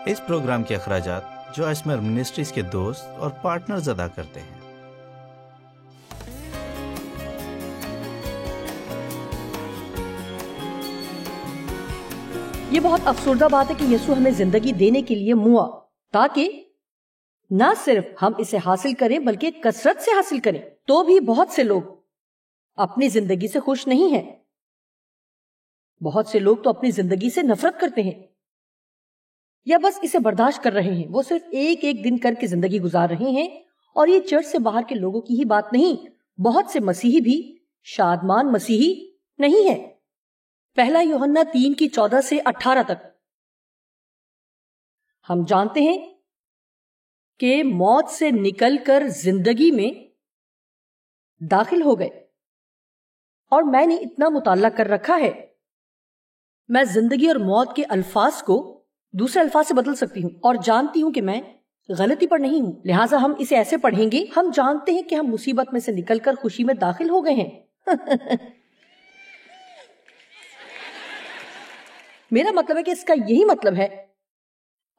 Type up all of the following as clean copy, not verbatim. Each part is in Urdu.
اس پروگرام کے اخراجات جو اسمر منسٹریز کے دوست اور پارٹنرز ادا کرتے ہیں۔ یہ بہت افسردہ بات ہے کہ یسوع ہمیں زندگی دینے کے لیے موا تاکہ نہ صرف ہم اسے حاصل کریں بلکہ کثرت سے حاصل کریں۔ تو بھی بہت سے لوگ اپنی زندگی سے خوش نہیں ہیں۔ بہت سے لوگ تو اپنی زندگی سے نفرت کرتے ہیں یا بس اسے برداشت کر رہے ہیں۔ وہ صرف ایک ایک دن کر کے زندگی گزار رہے ہیں، اور یہ چرچ سے باہر کے لوگوں کی ہی بات نہیں، بہت سے مسیحی بھی شادمان مسیحی نہیں ہے۔ پہلا یوحنا 3:14-18 تک ہم جانتے ہیں کہ موت سے نکل کر زندگی میں داخل ہو گئے، اور میں نے اتنا مطالعہ کر رکھا ہے، میں زندگی اور موت کے الفاظ کو دوسرے الفاظ سے بدل سکتی ہوں، اور جانتی ہوں کہ میں غلطی پر نہیں ہوں۔ لہٰذا ہم اسے ایسے پڑھیں گے، ہم جانتے ہیں کہ ہم مصیبت میں سے نکل کر خوشی میں داخل ہو گئے ہیں۔ میرا مطلب ہے کہ اس کا یہی مطلب ہے،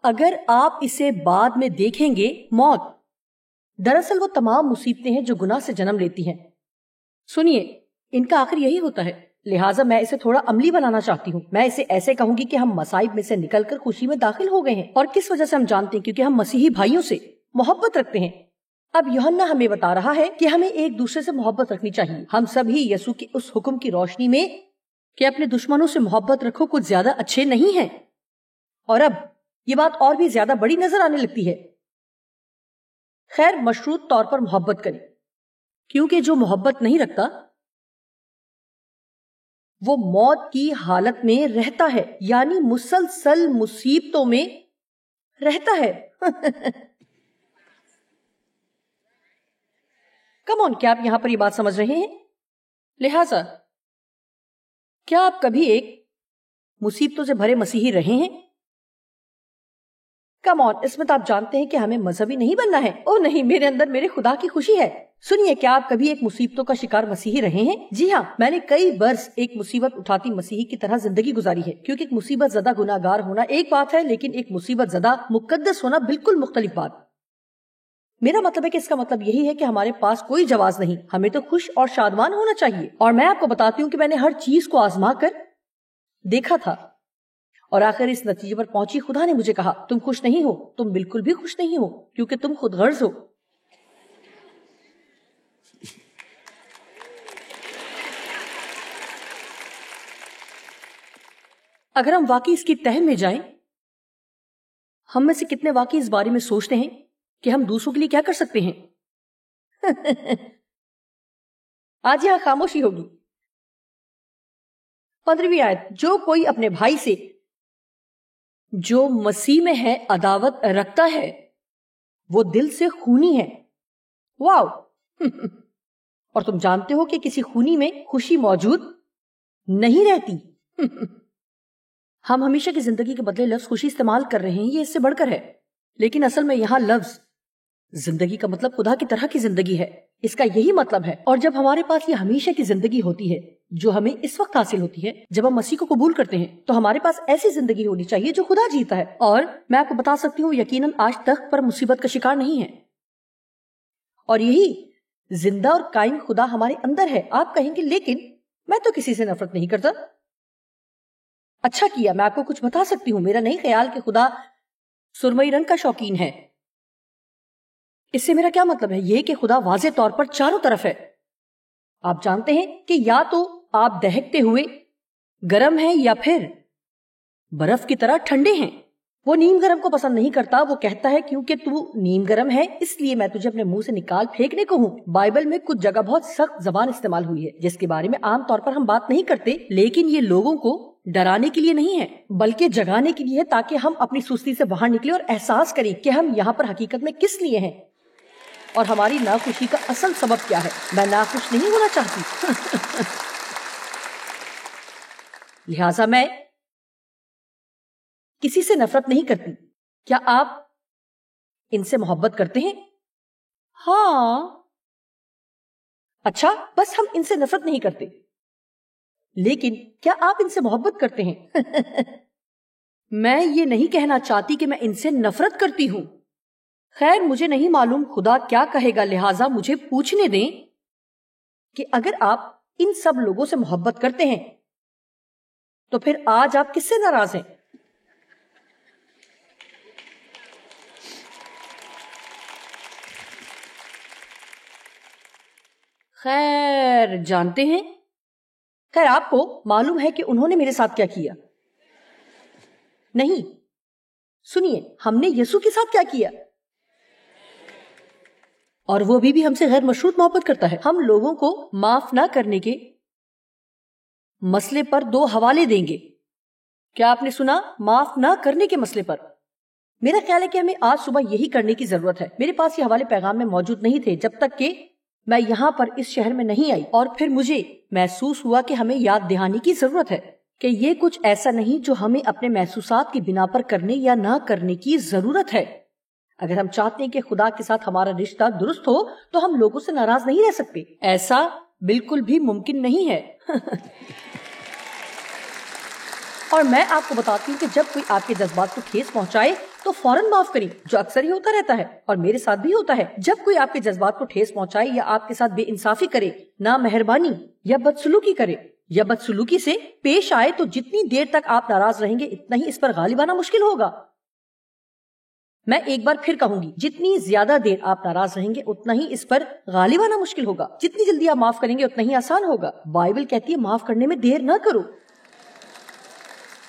اگر آپ اسے بعد میں دیکھیں گے، موت دراصل وہ تمام مصیبتیں ہیں جو گناہ سے جنم لیتی ہیں۔ سنیے، ان کا آخر یہی ہوتا ہے۔ لہٰذا میں اسے تھوڑا عملی بنانا چاہتی ہوں۔ میں اسے ایسے کہوں گی کہ ہم مصائب میں سے نکل کر خوشی میں داخل ہو گئے ہیں، اور کس وجہ سے ہم جانتے ہیں؟ کیونکہ ہم مسیحی بھائیوں سے محبت رکھتے ہیں۔ اب یوحنا ہمیں بتا رہا ہے کہ ہمیں ایک دوسرے سے محبت رکھنی چاہیے۔ ہم سب ہی یسوع کے اس حکم کی روشنی میں کہ اپنے دشمنوں سے محبت رکھو کچھ زیادہ اچھے نہیں ہیں، اور اب یہ بات اور بھی زیادہ بڑی نظر آنے لگتی ہے۔ خیر، مشروط طور پر محبت کریں، کیونکہ جو محبت نہیں رکھتا وہ موت کی حالت میں رہتا ہے، یعنی مسلسل مصیبتوں میں رہتا ہے۔ کم آن، کیا آپ یہاں پر یہ بات سمجھ رہے ہیں؟ لہذا کیا آپ کبھی ایک مصیبتوں سے بھرے مسیحی رہے ہیں؟ کم آن، اس میں تو آپ جانتے ہیں کہ ہمیں مذہبی نہیں بننا ہے۔ او نہیں، میرے اندر میرے خدا کی خوشی ہے۔ سنیے، کیا آپ کبھی ایک مصیبتوں کا شکار مسیحی رہے ہیں؟ جی ہاں، میں نے کئی برس ایک مصیبت اٹھاتی مسیحی کی طرح زندگی گزاری ہے، کیونکہ ایک مصیبت زدہ گناہ گار ہونا ایک بات ہے، لیکن ایک مصیبت زدہ مقدس ہونا بالکل مختلف بات۔ میرا مطلب ہے کہ اس کا مطلب یہی ہے کہ ہمارے پاس کوئی جواز نہیں، ہمیں تو خوش اور شادمان ہونا چاہیے۔ اور میں آپ کو بتاتی ہوں کہ میں نے ہر چیز کو آزما کر دیکھا تھا، اور آخر اس نتیجے پر پہنچی، خدا نے مجھے کہا تم خوش نہیں ہو، تم بالکل بھی خوش نہیں ہو، کیونکہ تم خود غرض ہو۔ اگر ہم واقعی اس کی تہ میں جائیں، ہم میں سے کتنے واقعی اس بارے میں سوچتے ہیں کہ ہم دوسروں کے لیے کیا کر سکتے ہیں؟ آج یہاں خاموشی ہوگی۔ 15ویں آیت، جو کوئی اپنے بھائی سے جو مسیح میں ہے عداوت رکھتا ہے وہ دل سے خونی ہے۔ واو! اور تم جانتے ہو کہ کسی خونی میں خوشی موجود نہیں رہتی۔ ہم ہمیشہ کی زندگی کے بدلے لفظ خوشی استعمال کر رہے ہیں، یہ اس سے بڑھ کر ہے، لیکن اصل میں یہاں لفظ زندگی کا مطلب خدا کی طرح کی زندگی ہے، اس کا یہی مطلب ہے۔ اور جب ہمارے پاس یہ ہمیشہ کی زندگی ہوتی ہے جو ہمیں اس وقت حاصل ہوتی ہے جب ہم مسیح کو قبول کرتے ہیں، تو ہمارے پاس ایسی زندگی ہونی چاہیے جو خدا جیتا ہے۔ اور میں آپ کو بتا سکتی ہوں، یقیناً آج تخت پر مصیبت کا شکار نہیں ہے، اور یہی زندہ اور قائم خدا ہمارے اندر ہے۔ آپ کہیں گے لیکن میں تو کسی سے نفرت نہیں کرتا۔ اچھا کیا، میں آپ کو کچھ بتا سکتی ہوں۔ میرا نہیں خیال کہ خدا سرمئی رنگ کا شوقین ہے۔ اس سے میرا کیا مطلب ہے؟ یہ کہ خدا واضح طور پر چاروں طرف ہے۔ آپ جانتے ہیں کہ یا تو آپ دہکتے ہوئے گرم ہیں یا پھر برف کی طرح ٹھنڈے ہیں۔ وہ نیم گرم کو پسند نہیں کرتا، وہ کہتا ہے کیونکہ تو نیم گرم ہے اس لیے میں تجھے اپنے منہ سے نکال پھینکنے کو ہوں۔ بائبل میں کچھ جگہ بہت سخت زبان استعمال ہوئی ہے جس کے بارے میں عام طور پر ہم بات نہیں کرتے، لیکن یہ لوگوں کو ڈرانے کے لیے نہیں ہے بلکہ جگانے کے لیے ہے، تاکہ ہم اپنی سستی سے باہر نکلیں اور احساس کریں کہ ہم یہاں پر حقیقت میں کس لیے ہیں اور ہماری ناخوشی کا اصل سبب کیا ہے۔ میں ناخوش نہیں ہونا چاہتی۔ لہٰذا میں کسی سے نفرت نہیں کرتی۔ کیا آپ ان سے محبت کرتے ہیں؟ ہاں۔ اچھا، بس ہم ان سے نفرت نہیں کرتے، لیکن کیا آپ ان سے محبت کرتے ہیں؟ میں یہ نہیں کہنا چاہتی کہ میں ان سے نفرت کرتی ہوں. خیر مجھے نہیں معلوم خدا کیا کہے گا، لہٰذا مجھے پوچھنے دیں کہ اگر آپ ان سب لوگوں سے محبت کرتے ہیں تو پھر آج آپ کس سے ناراض ہیں؟ خیر جانتے ہیں، خیر آپ کو معلوم ہے کہ انہوں نے میرے ساتھ کیا کیا. نہیں سنیے، ہم نے یسوع کے ساتھ کیا کیا، اور وہ بھی ہم سے غیر مشروط محبت کرتا ہے. ہم لوگوں کو معاف نہ کرنے کے مسئلے پر 2 حوالے دیں گے. کیا آپ نے سنا؟ معاف نہ کرنے کے مسئلے پر. میرا خیال ہے کہ ہمیں آج صبح یہی کرنے کی ضرورت ہے. میرے پاس یہ حوالے پیغام میں موجود نہیں تھے جب تک کہ میں یہاں پر اس شہر میں نہیں آئی، اور پھر مجھے محسوس ہوا کہ ہمیں یاد دہانی کی ضرورت ہے کہ یہ کچھ ایسا نہیں جو ہمیں اپنے محسوسات کی بنا پر کرنے یا نہ کرنے کی ضرورت ہے. اگر ہم چاہتے ہیں کہ خدا کے ساتھ ہمارا رشتہ درست ہو تو ہم لوگوں سے ناراض نہیں رہ سکتے. ایسا بالکل بھی ممکن نہیں ہے. اور میں آپ کو بتاتی ہوں کہ جب کوئی آپ کے جذبات کو ٹھیس پہنچائے تو فوراً معاف کریں، جو اکثر ہی ہوتا رہتا ہے اور میرے ساتھ بھی ہوتا ہے. جب کوئی آپ کے جذبات کو ٹھیس پہنچائے یا آپ کے ساتھ بے انصافی کرے، نامہربانی یا بدسلوکی کرے یا بدسلوکی سے پیش آئے، تو جتنی دیر تک آپ ناراض رہیں گے اتنا ہی اس پر غالب آنا مشکل ہوگا. میں ایک بار پھر کہوں گی، جتنی زیادہ دیر آپ ناراض رہیں گے اتنا ہی اس پر غالب آنا مشکل ہوگا. جتنی جلدی آپ معاف کریں گے اتنا ہی آسان ہوگا. بائبل کہتی ہے معاف کرنے میں دیر نہ کرو،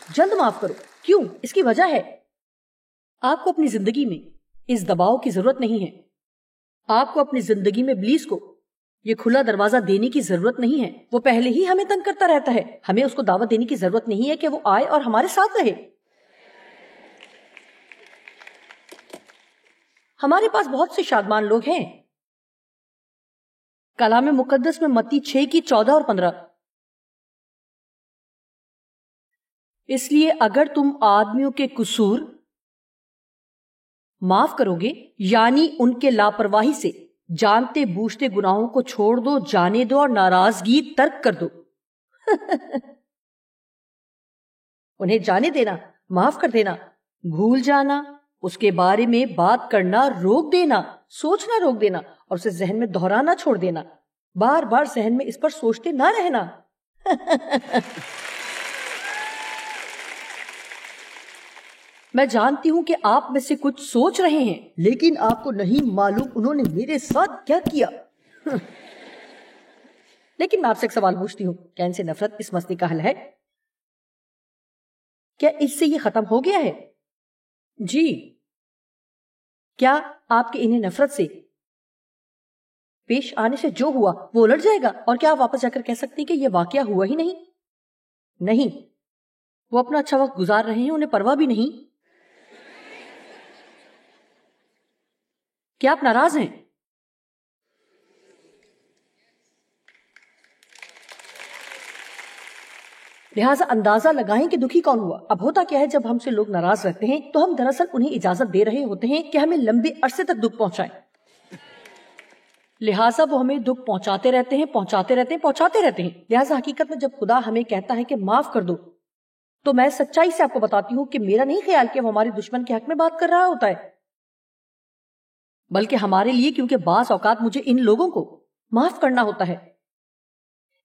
جلد معاف کرو. کیوں؟ اس کی وجہ ہے آپ کو اپنی زندگی میں اس دباؤ کی ضرورت نہیں ہے. آپ کو اپنی زندگی میں ابلیس کو یہ کھلا دروازہ دینے کی ضرورت نہیں ہے. وہ پہلے ہی ہمیں تنگ کرتا رہتا ہے. ہمیں اس کو دعوت دینے کی ضرورت نہیں ہے کہ وہ آئے اور ہمارے ساتھ رہے. ہمارے پاس بہت سے شادمان لوگ ہیں. کلام مقدس میں متی 6 کی 14 اور 15. اس لیے اگر تم آدمیوں کے قصور معاف کرو گے، یعنی ان کے لاپرواہی سے جانتے بوجھتے گناہوں کو چھوڑ دو، جانے دو اور ناراضگی ترک کر دو. انہیں جانے دینا، معاف کر دینا، بھول جانا، اس کے بارے میں بات کرنا روک دینا، سوچنا روک دینا اور اسے ذہن میں دہرانا چھوڑ دینا. بار بار ذہن میں اس پر سوچتے نہ رہنا. میں جانتی ہوں کہ آپ میں سے کچھ سوچ رہے ہیں لیکن آپ کو نہیں معلوم انہوں نے میرے ساتھ کیا کیا. لیکن میں آپ سے ایک سوال پوچھتی ہوں، کیا ان سے نفرت اس مسئلے کا حل ہے؟ کیا اس سے یہ ختم ہو گیا ہے؟ جی. کیا آپ کے انہیں نفرت سے پیش آنے سے جو ہوا وہ الٹ جائے گا؟ اور کیا آپ واپس جا کر کہہ سکتے ہیں کہ یہ واقعہ ہوا ہی نہیں؟ نہیں، وہ اپنا اچھا وقت گزار رہے ہیں، انہیں پرواہ بھی نہیں. کیا آپ ناراض ہیں؟ لہٰذا اندازہ لگائیں کہ دکھی کون ہوا. اب ہوتا کیا ہے، جب ہم سے لوگ ناراض رہتے ہیں تو ہم دراصل انہیں اجازت دے رہے ہوتے ہیں کہ ہمیں لمبے عرصے تک دکھ پہنچائیں. لہٰذا وہ ہمیں دکھ پہنچاتے رہتے ہیں. لہٰذا حقیقت میں جب خدا ہمیں کہتا ہے کہ معاف کر دو، تو میں سچائی سے آپ کو بتاتی ہوں کہ میرا نہیں خیال کہ وہ ہمارے دشمن کے حق میں بات کر رہا ہوتا ہے، بلکہ ہمارے لیے، کیونکہ بعض اوقات مجھے ان لوگوں کو معاف کرنا ہوتا ہے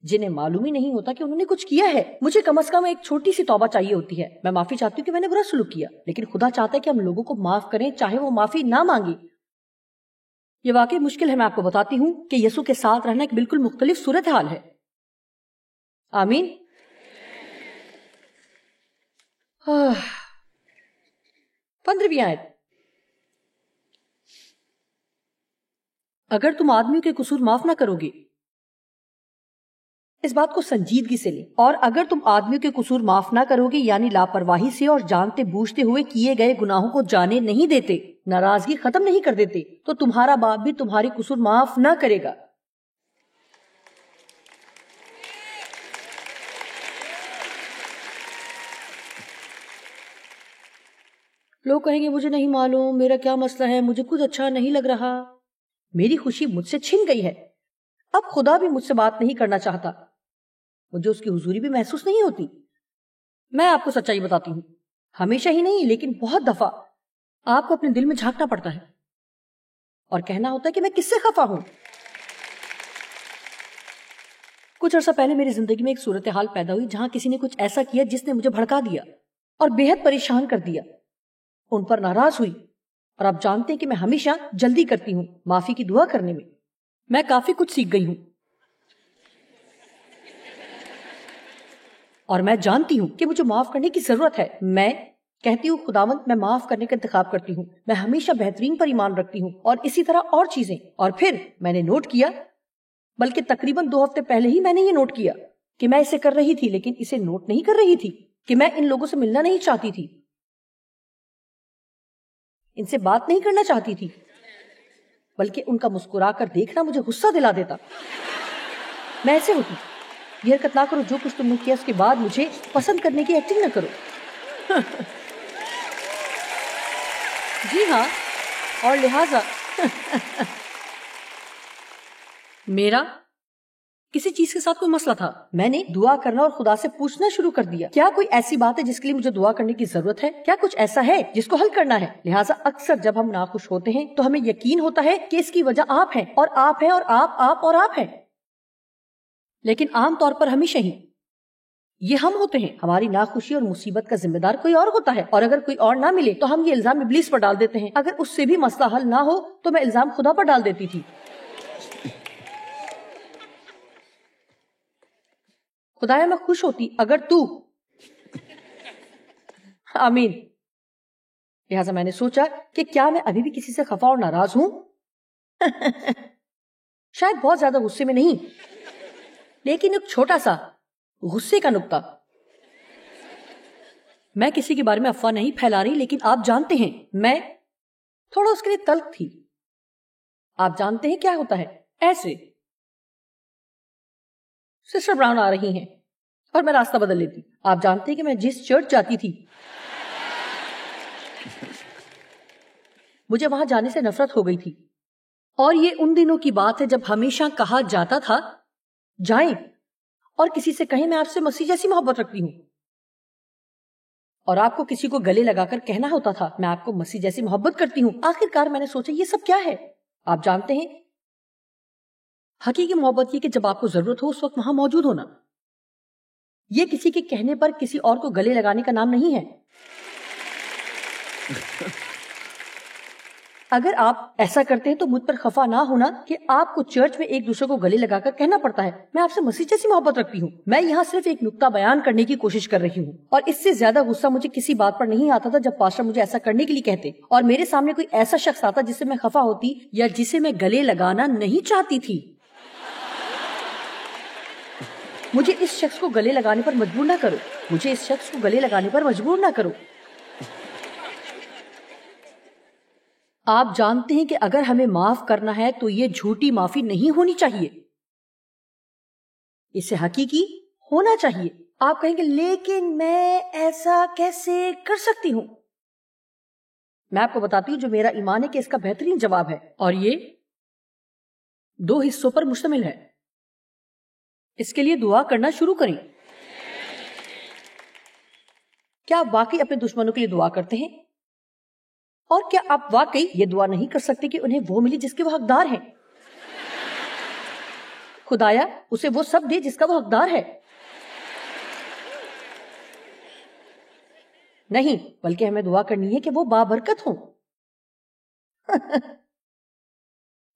جنہیں معلوم ہی نہیں ہوتا کہ انہوں نے کچھ کیا ہے. مجھے کم از کم ایک چھوٹی سی توبہ چاہیے ہوتی ہے. میں معافی چاہتی ہوں کہ میں نے برا سلوک کیا، لیکن خدا چاہتا ہے کہ ہم لوگوں کو معاف کریں چاہے وہ معافی نہ مانگے. یہ واقعی مشکل ہے. میں آپ کو بتاتی ہوں کہ یسوع کے ساتھ رہنا ایک بالکل مختلف صورتحال ہے. آمین. 15ویں آیت. اگر تم آدمیوں کے قصور معاف نہ کرو گے، اس بات کو سنجیدگی سے لیں، اور اگر تم آدمیوں کے قصور معاف نہ کرو گے، یعنی لاپرواہی سے اور جانتے بوجھتے ہوئے کیے گئے گناہوں کو جانے نہیں دیتے، ناراضگی ختم نہیں کر دیتے، تو تمہارا باپ بھی تمہاری قصور معاف نہ کرے گا. لوگ کہیں گے مجھے نہیں معلوم میرا کیا مسئلہ ہے، مجھے کچھ اچھا نہیں لگ رہا، میری خوشی مجھ سے چھن گئی ہے، اب خدا بھی مجھ سے بات نہیں کرنا چاہتا، مجھے اس کی حضوری بھی محسوس نہیں ہوتی. میں آپ کو سچائی بتاتی ہوں، ہمیشہ ہی نہیں لیکن بہت دفعہ آپ کو اپنے دل میں جھانکنا پڑتا ہے اور کہنا ہوتا ہے کہ میں کس سے خفا ہوں. کچھ عرصہ پہلے میری زندگی میں ایک صورتحال پیدا ہوئی جہاں کسی نے کچھ ایسا کیا جس نے مجھے بھڑکا دیا اور بے حد پریشان کر دیا. ان پر ناراض ہوئی اور آپ جانتے ہیں کہ میں ہمیشہ جلدی کرتی ہوں معافی کی دعا کرنے میں. میں کافی کچھ سیکھ گئی ہوں اور میں جانتی ہوں کہ مجھے معاف کرنے کی ضرورت ہے. میں کہتی ہوں خداوند میں معاف کرنے کا انتخاب کرتی ہوں. میں ہمیشہ بہترین پر ایمان رکھتی ہوں اور اسی طرح اور چیزیں. اور پھر میں نے نوٹ کیا، بلکہ تقریباً 2 ہفتے پہلے ہی میں نے یہ نوٹ کیا کہ میں اسے کر رہی تھی لیکن اسے نوٹ نہیں کر رہی تھی، کہ میں ان لوگوں سے ملنا نہیں چاہتی تھی، ان سے بات نہیں کرنا چاہتی تھی، بلکہ ان کا مسکرا کر دیکھنا مجھے غصہ دلا دیتا. میں ایسے ہوتی. یہ حرکت نہ کرو، جو کچھ تم نے کیا اس کے بعد مجھے پسند کرنے کی ایکٹنگ نہ کرو. جی ہاں، اور لہذا میرا کسی چیز کے ساتھ کوئی مسئلہ تھا. میں نے دعا کرنا اور خدا سے پوچھنا شروع کر دیا کیا کوئی ایسی بات ہے جس کے لیے مجھے دعا کرنے کی ضرورت ہے؟ کیا کچھ ایسا ہے جس کو حل کرنا ہے؟ لہٰذا اکثر جب ہم ناخوش ہوتے ہیں تو ہمیں یقین ہوتا ہے کہ اس کی وجہ آپ ہیں اور آپ ہیں اور آپ اور آپ ہیں، لیکن عام طور پر ہمیشہ ہی یہ ہم ہوتے ہیں. ہماری ناخوشی اور مصیبت کا ذمہ دار کوئی اور ہوتا ہے، اور اگر کوئی اور نہ ملے تو ہم یہ الزام ابلیس پر ڈال دیتے ہیں. اگر اس سے بھی مسئلہ حل نہ ہو تو میں الزام خدا پر ڈال دیتی تھی. خدایا میں خوش ہوتی اگر تو آمین. لہٰذا میں نے سوچا کہ کیا میں ابھی بھی کسی سے خفا اور ناراض ہوں؟ شاید بہت زیادہ غصے میں نہیں، لیکن ایک چھوٹا سا غصے کا نقطہ. میں کسی کے بارے میں افواہ نہیں پھیلا رہی، لیکن آپ جانتے ہیں میں تھوڑا اس کے لیے تلخ تھی. آپ جانتے ہیں کیا ہوتا ہے؟ ایسے سسٹر براؤن آ رہی ہیں اور میں راستہ بدل لیتی. آپ جانتے ہیں کہ میں جس چرچ جاتی تھی مجھے وہاں جانے سے نفرت ہو گئی تھی، اور یہ ان دنوں کی بات ہے جب ہمیشہ کہا جاتا تھا جائیں اور کسی سے کہیں میں آپ سے مسیح جیسی محبت رکھتی ہوں، اور آپ کو کسی کو گلے لگا کر کہنا ہوتا تھا میں آپ کو مسیح جیسی محبت کرتی ہوں. آخر کار میں نے سوچا یہ سب کیا ہے؟ آپ جانتے ہیں حقیقی محبت یہ کہ جب آپ کو ضرورت ہو اس وقت وہاں موجود ہونا. یہ کسی کے کہنے پر کسی اور کو گلے لگانے کا نام نہیں ہے. اگر آپ ایسا کرتے ہیں تو مجھ پر خفا نہ ہونا کہ آپ کو چرچ میں ایک دوسرے کو گلے لگا کر کہنا پڑتا ہے میں آپ سے مسیح جیسی محبت رکھتی ہوں. میں یہاں صرف ایک نقطہ بیان کرنے کی کوشش کر رہی ہوں، اور اس سے زیادہ غصہ مجھے کسی بات پر نہیں آتا تھا جب پاسٹر مجھے ایسا کرنے کے لیے کہتے اور میرے سامنے کوئی ایسا شخص آتا جس سے میں خفا ہوتی یا جسے میں گلے لگانا نہیں چاہتی تھی. مجھے اس شخص کو گلے لگانے پر مجبور نہ کرو، مجھے اس شخص کو گلے لگانے پر مجبور نہ کرو. آپ جانتے ہیں کہ اگر ہمیں معاف کرنا ہے تو یہ جھوٹی معافی نہیں ہونی چاہیے، اسے حقیقی ہونا چاہیے. آپ کہیں گے لیکن میں ایسا کیسے کر سکتی ہوں؟ میں آپ کو بتاتی ہوں جو میرا ایمان ہے کہ اس کا بہترین جواب ہے، اور یہ 2 حصوں پر مشتمل ہے. اس کے لیے دعا کرنا شروع کریں. کیا آپ واقعی اپنے دشمنوں کے لیے دعا کرتے ہیں؟ اور کیا آپ واقعی یہ دعا نہیں کر سکتے کہ انہیں وہ ملی جس کے وہ حقدار ہیں؟ خدایا اسے وہ سب دے جس کا وہ حقدار ہے. نہیں، بلکہ ہمیں دعا کرنی ہے کہ وہ بابرکت ہوں.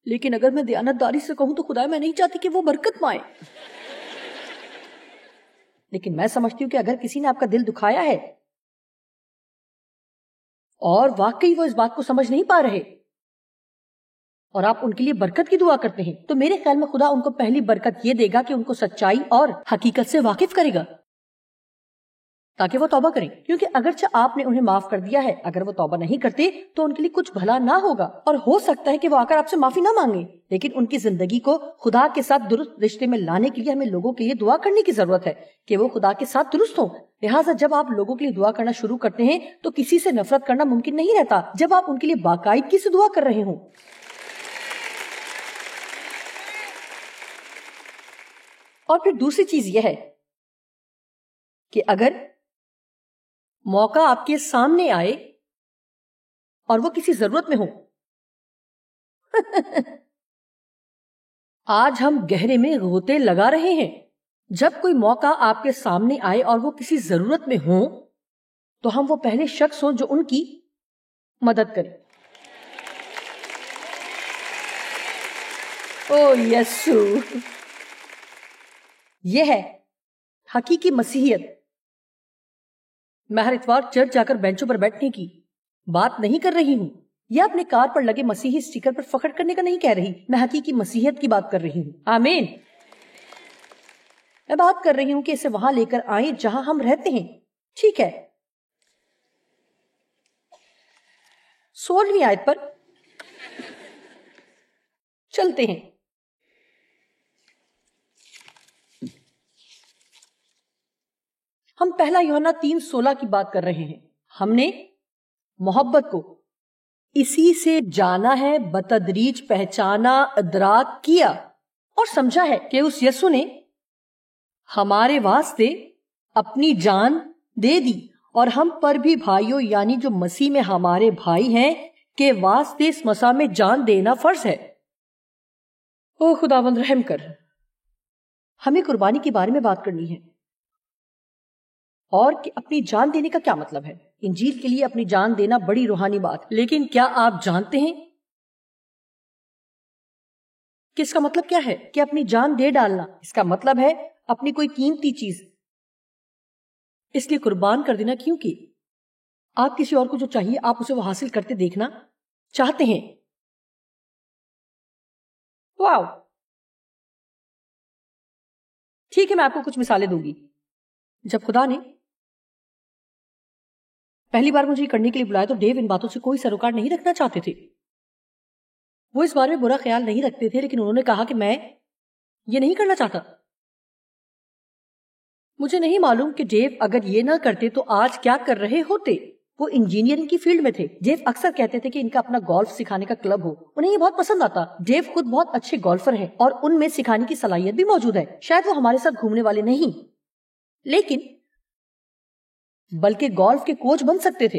لیکن اگر میں دیانتداری سے کہوں تو خدایا میں نہیں چاہتی کہ وہ برکت پائیں. لیکن میں سمجھتی ہوں کہ اگر کسی نے آپ کا دل دکھایا ہے اور واقعی وہ اس بات کو سمجھ نہیں پا رہے اور آپ ان کے لیے برکت کی دعا کرتے ہیں تو میرے خیال میں خدا ان کو پہلی برکت یہ دے گا کہ ان کو سچائی اور حقیقت سے واقف کرے گا تاکہ وہ توبہ کریں. کیونکہ اگرچہ آپ نے انہیں معاف کر دیا ہے، اگر وہ توبہ نہیں کرتے تو ان کے لیے کچھ بھلا نہ ہوگا، اور ہو سکتا ہے کہ وہ آ کر آپ سے معافی نہ مانگیں. لیکن ان کی زندگی کو خدا کے ساتھ درست رشتے میں لانے کے لیے ہمیں لوگوں کے لیے دعا کرنے کی ضرورت ہے کہ وہ خدا کے ساتھ درست ہوں. لہٰذا جب آپ لوگوں کے لیے دعا کرنا شروع کرتے ہیں تو کسی سے نفرت کرنا ممکن نہیں رہتا جب آپ ان کے لیے باقاعدگی سے دعا کر رہے ہوں. اور پھر دوسری چیز یہ ہے کہ اگر موقع آپ کے سامنے آئے اور وہ کسی ضرورت میں ہو. آج ہم گہرے میں غوطے لگا رہے ہیں. جب کوئی موقع آپ کے سامنے آئے اور وہ کسی ضرورت میں ہو تو ہم وہ پہلے شخص ہوں جو ان کی مدد کرے. او یسو، یہ ہے حقیقی مسیحیت. میں ہر اتوار چرچ جا کر بینچوں پر بیٹھنے کی بات نہیں کر رہی ہوں، یا اپنے کار پر لگے مسیحی اسٹیکر پر فخر کرنے کا نہیں کہہ رہی. میں حقیقی مسیحیت کی بات کر رہی ہوں. آمین. میں بات کر رہی ہوں کہ اسے وہاں لے کر آئیں جہاں ہم رہتے ہیں. ٹھیک ہے، 16ویں آیت پر چلتے ہیں. ہم پہلا یوحنا 3:16 کی بات کر رہے ہیں. ہم نے محبت کو اسی سے جانا ہے، بتدریج پہچانا، ادراک کیا اور سمجھا ہے کہ اس یسوع نے ہمارے واسطے اپنی جان دے دی، اور ہم پر بھی بھائیوں یعنی جو مسیح میں ہمارے بھائی ہیں کے واسطے اس مسیح میں جان دینا فرض ہے. او خداوند رحم کر. ہمیں قربانی کے بارے میں بات کرنی ہے، اور کہ اپنی جان دینے کا کیا مطلب ہے. انجیل کے لیے اپنی جان دینا بڑی روحانی بات، لیکن کیا آپ جانتے ہیں کہ اس کا مطلب کیا ہے کہ اپنی جان دے ڈالنا؟ اس کا مطلب ہے اپنی کوئی قیمتی چیز اس لیے قربان کر دینا کیونکہ آپ کسی اور کو جو چاہیے آپ اسے وہ حاصل کرتے دیکھنا چاہتے ہیں. واو. ٹھیک ہے، میں آپ کو کچھ مثالیں دوں گی. جب خدا نے پہلی بار مجھے یہ کرنے کے لیے بلایا تو ڈیو ان باتوں سے کوئی سروکار نہیں رکھنا چاہتے تھے. وہ اس بارے میں برا خیال نہیں رکھتے تھے، لیکن انہوں نے کہا کہ میں یہ نہیں کرنا چاہتا. مجھے نہیں معلوم کہ ڈیو اگر یہ نہ کرتے تو آج کیا کر رہے ہوتے. وہ انجینئرنگ کی فیلڈ میں تھے. ڈیو اکثر کہتے تھے کہ ان کا اپنا گولف سکھانے کا کلب ہو. انہیں یہ بہت پسند آتا. ڈیو خود بہت اچھے گولفر ہیں اور ان میں سکھانے کی صلاحیت بھی موجود ہے. شاید وہ ہمارے ساتھ گھومنے والے نہیں، لیکن بلکہ گولف کے کوچ بن سکتے تھے.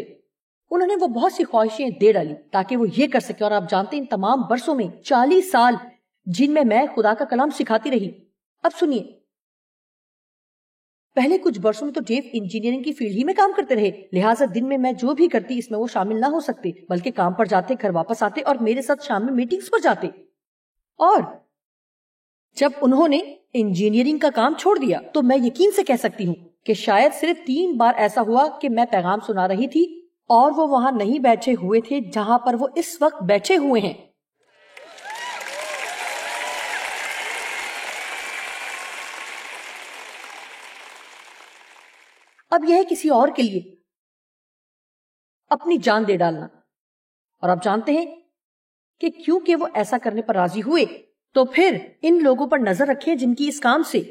انہوں نے وہ بہت سی خواہشیں دے ڈالی تاکہ وہ یہ کر سکے. اور آپ جانتے ہیں ان تمام برسوں میں 40 سال جن میں خدا کا کلام سکھاتی رہی. اب سنیے، پہلے کچھ برسوں میں تو ڈیو انجینئرنگ کی فیلڈ ہی میں کام کرتے رہے، لہٰذا دن میں جو بھی کرتی اس میں وہ شامل نہ ہو سکتے، بلکہ کام پر جاتے، گھر واپس آتے اور میرے ساتھ شام میں میٹنگز پر جاتے. اور جب انہوں نے انجینئرنگ کا کام چھوڑ دیا تو میں یقین سے کہہ سکتی ہوں کہ شاید صرف 3 بار ایسا ہوا کہ میں پیغام سنا رہی تھی اور وہ وہاں نہیں بیٹھے ہوئے تھے جہاں پر وہ اس وقت بیٹھے ہوئے ہیں. اب یہ ہے کسی اور کے لیے اپنی جان دے ڈالنا. اور آپ جانتے ہیں کہ کیونکہ وہ ایسا کرنے پر راضی ہوئے تو پھر ان لوگوں پر نظر رکھیں جن کی اس کام سے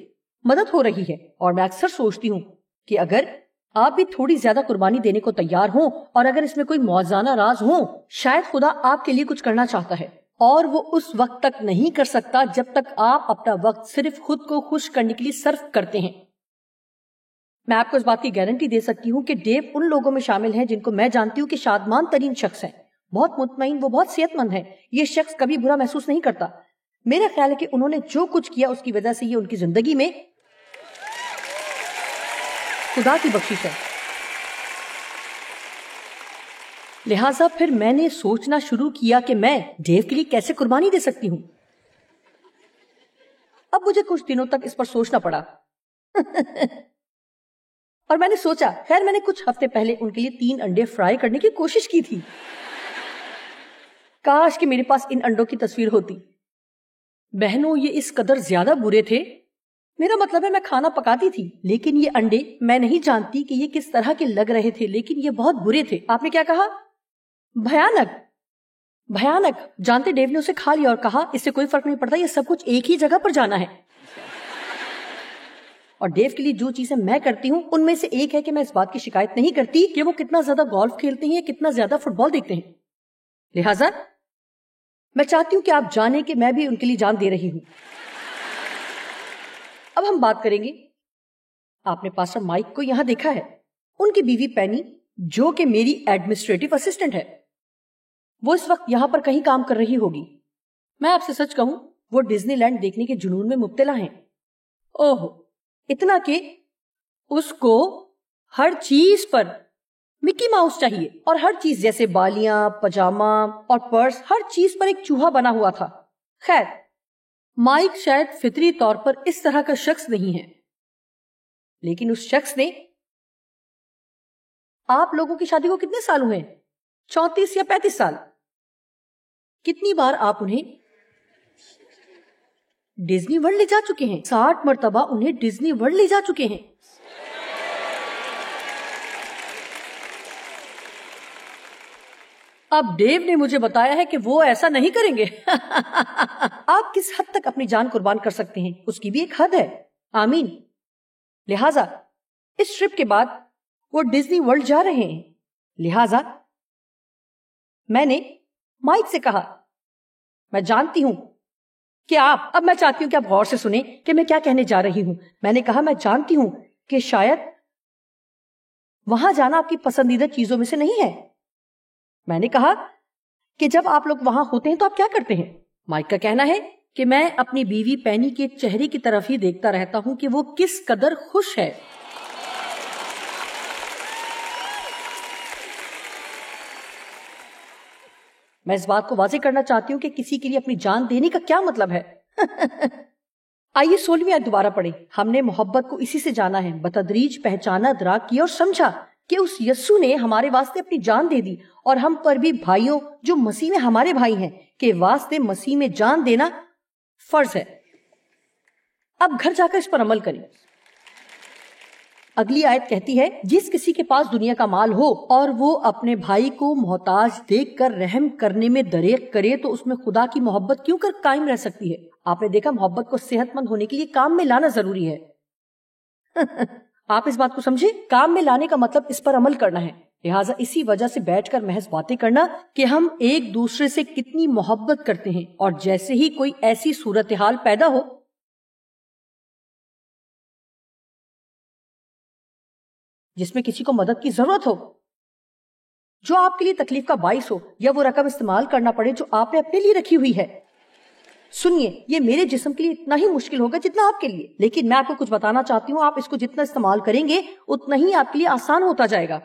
مدد ہو رہی ہے. اور میں اکثر سوچتی ہوں کہ اگر آپ بھی تھوڑی زیادہ قربانی دینے کو تیار ہوں اور اگر اس میں کوئی معجزانہ راز ہوں، شاید خدا آپ کے لیے کچھ کرنا چاہتا ہے اور وہ اس وقت تک نہیں کر سکتا جب تک آپ اپنا وقت صرف خود کو خوش کرنے کے لیے صرف کرتے ہیں. میں آپ کو اس بات کی گارنٹی دے سکتی ہوں کہ ڈیو ان لوگوں میں شامل ہیں جن کو میں جانتی ہوں کہ شادمان ترین شخص ہے، بہت مطمئن، وہ بہت صحت مند ہے. یہ شخص کبھی برا محسوس نہیں کرتا. میرا خیال ہے کہ انہوں نے جو کچھ کیا اس کی وجہ سے یہ ان کی زندگی میں خدا کی بخشش ہے. لہٰذا پھر میں نے سوچنا شروع کیا کہ میں ڈیو کے لیے کیسے قربانی دے سکتی ہوں. اب مجھے کچھ دنوں تک اس پر سوچنا پڑا اور میں نے سوچا، خیر میں نے کچھ ہفتے پہلے ان کے لیے 3 انڈے فرائی کرنے کی کوشش کی تھی. کاش کہ میرے پاس ان انڈوں کی تصویر ہوتی. بہنوں، یہ اس قدر زیادہ برے تھے. میرا مطلب ہے میں کھانا پکاتی تھی، لیکن یہ انڈے میں نہیں جانتی کہ یہ کس طرح کے لگ رہے تھے، لیکن یہ بہت برے تھے. آپ نے کیا کہا؟ بھیانک. بھیانک. جانتے ڈیو نے اسے کھا لیا اور کہا اس سے کوئی فرق نہیں پڑتا، یہ سب کچھ ایک ہی جگہ پر جانا ہے. اور ڈیو کے لیے جو چیزیں میں کرتی ہوں ان میں سے ایک ہے کہ میں اس بات کی شکایت نہیں کرتی کہ وہ کتنا زیادہ گولف کھیلتے ہیں یا کتنا زیادہ فٹ بال دیکھتے ہیں. لہٰذا میں چاہتی ہوں کہ آپ جانیں کہ میں بھی ان کے لیے جان دے رہی ہوں. اب ہم بات کریں گے. آپ نے پاسٹر مائک کو یہاں دیکھا ہے. ان کی بیوی پینی جو کہ میری ایڈمنسٹریٹو اسسٹنٹ ہے، وہ اس وقت یہاں پر کہیں کام کر رہی ہوگی۔ میں آپ سے سچ کہوں وہ ڈزنی لینڈ دیکھنے کے جنون میں مبتلا ہیں۔ اوہ، اتنا کہ اس کو ہر چیز پر مکی ماؤس چاہیے، اور ہر چیز جیسے بالیاں، پجامہ اور پرس، ہر چیز پر ایک چوہا بنا ہوا تھا۔ خیر، مائک شاید فطری طور پر اس طرح کا شخص نہیں ہے، لیکن اس شخص نے آپ لوگوں کی شادی کو کتنے سال ہوئے؟ 34 یا 35 سال؟ کتنی بار آپ انہیں ڈزنی ورلڈ لے جا چکے ہیں؟ 60 مرتبہ انہیں ڈزنی ورلڈ لے جا چکے ہیں۔ اب ڈیو نے مجھے بتایا ہے کہ وہ ایسا نہیں کریں گے۔ آپ کس حد تک اپنی جان قربان کر سکتے ہیں، اس کی بھی ایک حد ہے۔ آمین۔ لہٰذا اس ٹرپ کے بعد وہ ڈزنی ورلڈ جا رہے ہیں۔ لہٰذا میں نے مائک سے کہا، میں جانتی ہوں کہ اب میں چاہتی ہوں کہ آپ غور سے سنیں کہ میں کیا کہنے جا رہی ہوں۔ میں نے کہا میں جانتی ہوں کہ شاید وہاں جانا آپ کی پسندیدہ چیزوں میں سے نہیں ہے۔ میں نے کہا کہ جب آپ لوگ وہاں ہوتے ہیں تو آپ کیا کرتے ہیں؟ مائک کا کہنا ہے کہ میں اپنی بیوی پینی کے چہرے کی طرف ہی دیکھتا رہتا ہوں کہ وہ کس قدر خوش ہے۔ میں اس بات کو واضح کرنا چاہتی ہوں کہ کسی کے لیے اپنی جان دینے کا کیا مطلب ہے۔ آئیے 16ویں آیت دوبارہ پڑھیں۔ ہم نے محبت کو اسی سے جانا ہے، بتدریج پہچانا، درک کیا اور سمجھا کہ اس یسوع نے ہمارے واسطے اپنی جان دے دی، اور ہم پر بھی بھائیوں جو مسیح میں ہمارے بھائی ہیں کے واسطے مسیح میں جان دینا فرض ہے۔ اب گھر جا کر اس پر عمل کریں۔ اگلی آیت کہتی ہے، جس کسی کے پاس دنیا کا مال ہو اور وہ اپنے بھائی کو محتاج دیکھ کر رحم کرنے میں دریغ کرے تو اس میں خدا کی محبت کیوں کر قائم رہ سکتی ہے؟ آپ نے دیکھا محبت کو صحت مند ہونے کے لیے کام میں لانا ضروری ہے۔ آپ اس بات کو سمجھے؟ کام میں لانے کا مطلب اس پر عمل کرنا ہے۔ لہٰذا اسی وجہ سے بیٹھ کر محض باتیں کرنا کہ ہم ایک دوسرے سے کتنی محبت کرتے ہیں، اور جیسے ہی کوئی ایسی صورتحال پیدا ہو جس میں کسی کو مدد کی ضرورت ہو، جو آپ کے لیے تکلیف کا باعث ہو، یا وہ رقم استعمال کرنا پڑے جو آپ نے اپنے لیے رکھی ہوئی ہے، سنیے، یہ میرے جسم کے لیے اتنا ہی مشکل ہوگا جتنا آپ کے لیے، لیکن میں آپ کو کچھ بتانا چاہتی ہوں، آپ اس کو جتنا استعمال کریں گے اتنا ہی آپ کے لیے آسان ہوتا جائے گا۔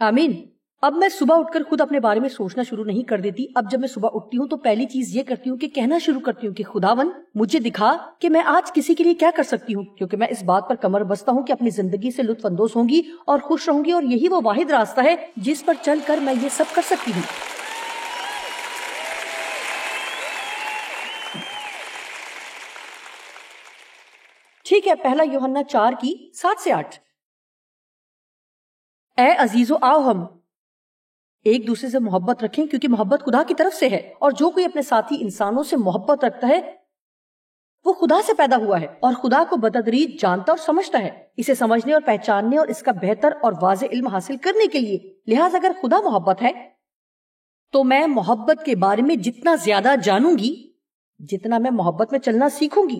آمین۔ اب میں صبح اٹھ کر خود اپنے بارے میں سوچنا شروع نہیں کر دیتی۔ اب جب میں صبح اٹھتی ہوں تو پہلی چیز یہ کرتی ہوں کہ کہنا شروع کرتی ہوں کہ خداوند مجھے دکھا کہ میں آج کسی کے لیے کیا کر سکتی ہوں، کیونکہ میں اس بات پر کمر بستہ ہوں کہ اپنی زندگی سے لطف اندوز ہوں گی اور خوش رہوں گی، اور یہی وہ واحد راستہ ہے جس پر چل کر میں یہ سب کر سکتی ہوں۔ ٹھیک ہے، پہلا یوحنا 4:7-8۔ اے عزیزو، آؤ ہم ایک دوسرے سے محبت رکھیں، کیونکہ محبت خدا کی طرف سے ہے، اور جو کوئی اپنے ساتھی انسانوں سے محبت رکھتا ہے وہ خدا سے پیدا ہوا ہے اور خدا کو بتدریج جانتا اور سمجھتا ہے، اسے سمجھنے اور پہچاننے اور اس کا بہتر اور واضح علم حاصل کرنے کے لیے۔ لہٰذا اگر خدا محبت ہے تو میں محبت کے بارے میں جتنا زیادہ جانوں گی، جتنا میں محبت میں چلنا سیکھوں گی،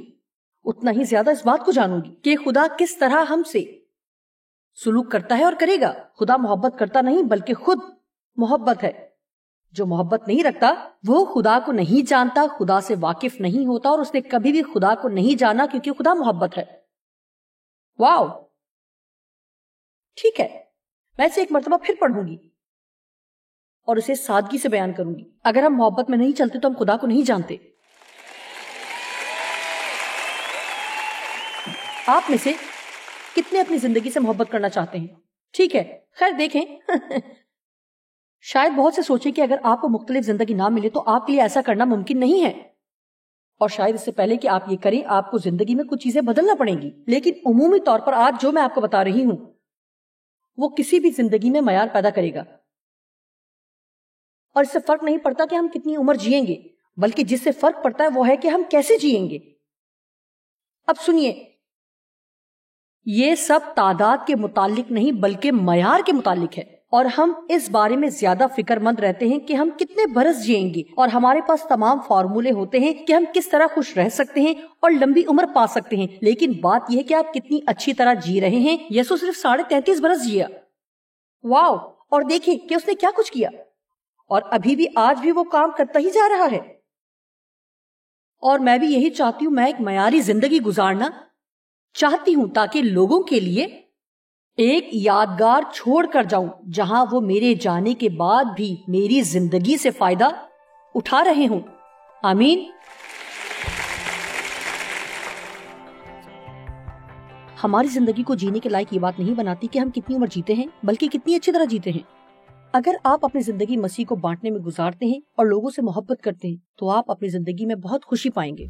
اتنا ہی زیادہ اس بات کو جانوں گی کہ خدا کس طرح ہم سے سلوک کرتا ہے اور کرے گا۔ خدا محبت کرتا نہیں بلکہ خود محبت ہے۔ جو محبت نہیں رکھتا وہ خدا کو نہیں جانتا، خدا سے واقف نہیں ہوتا، اور اس نے کبھی بھی خدا کو نہیں جانا، کیونکہ خدا محبت ہے۔ واو، ٹھیک ہے، میں اسے ایک مرتبہ پھر پڑھوں گی اور اسے سادگی سے بیان کروں گی۔ اگر ہم محبت میں نہیں چلتے تو ہم خدا کو نہیں جانتے۔ آپ میں سے کتنے اپنی زندگی سے محبت کرنا چاہتے ہیں؟ ٹھیک ہے، خیر دیکھیں، شاید بہت سے سوچیں کہ اگر آپ کو مختلف زندگی نہ ملے تو آپ کے لیے ایسا کرنا ممکن نہیں ہے، اور شاید اس سے پہلے کہ آپ یہ کریں آپ کو زندگی میں کچھ چیزیں بدلنا پڑیں گی، لیکن عمومی طور پر آج جو میں آپ کو بتا رہی ہوں وہ کسی بھی زندگی میں معیار پیدا کرے گا، اور اس سے فرق نہیں پڑتا کہ ہم کتنی عمر جئیں گے، بلکہ جس سے فرق پڑتا ہے وہ ہے کہ ہم کیسے جئیں گے۔ اب سنیے، یہ سب تعداد کے متعلق نہیں بلکہ معیار کے متعلق ہے، اور ہم اس بارے میں زیادہ فکر مند رہتے ہیں کہ ہم کتنے برس جئیں گے، اور ہمارے پاس تمام فارمولے ہوتے ہیں کہ ہم کس طرح خوش رہ سکتے ہیں اور لمبی عمر پا سکتے ہیں، لیکن بات یہ ہے کہ آپ کتنی اچھی طرح جی رہے ہیں۔ یسوع صرف 33.5 برس جیا، واو! اور دیکھیں کہ اس نے کیا کچھ کیا، اور ابھی بھی آج بھی وہ کام کرتا ہی جا رہا ہے۔ اور میں بھی یہی چاہتی ہوں، میں ایک معیاری زندگی گزارنا چاہتی ہوں تاکہ لوگوں کے لیے ایک یادگار چھوڑ کر جاؤں، جہاں وہ میرے جانے کے بعد بھی میری زندگی سے فائدہ اٹھا رہے ہوں۔ آمین۔ ہماری زندگی کو جینے کے لائق یہ بات نہیں بناتی کہ ہم کتنی عمر جیتے ہیں، بلکہ کتنی اچھی طرح جیتے ہیں۔ اگر آپ اپنی زندگی مسیح کو بانٹنے میں گزارتے ہیں اور لوگوں سے محبت کرتے ہیں تو آپ اپنی زندگی میں بہت خوشی پائیں گے۔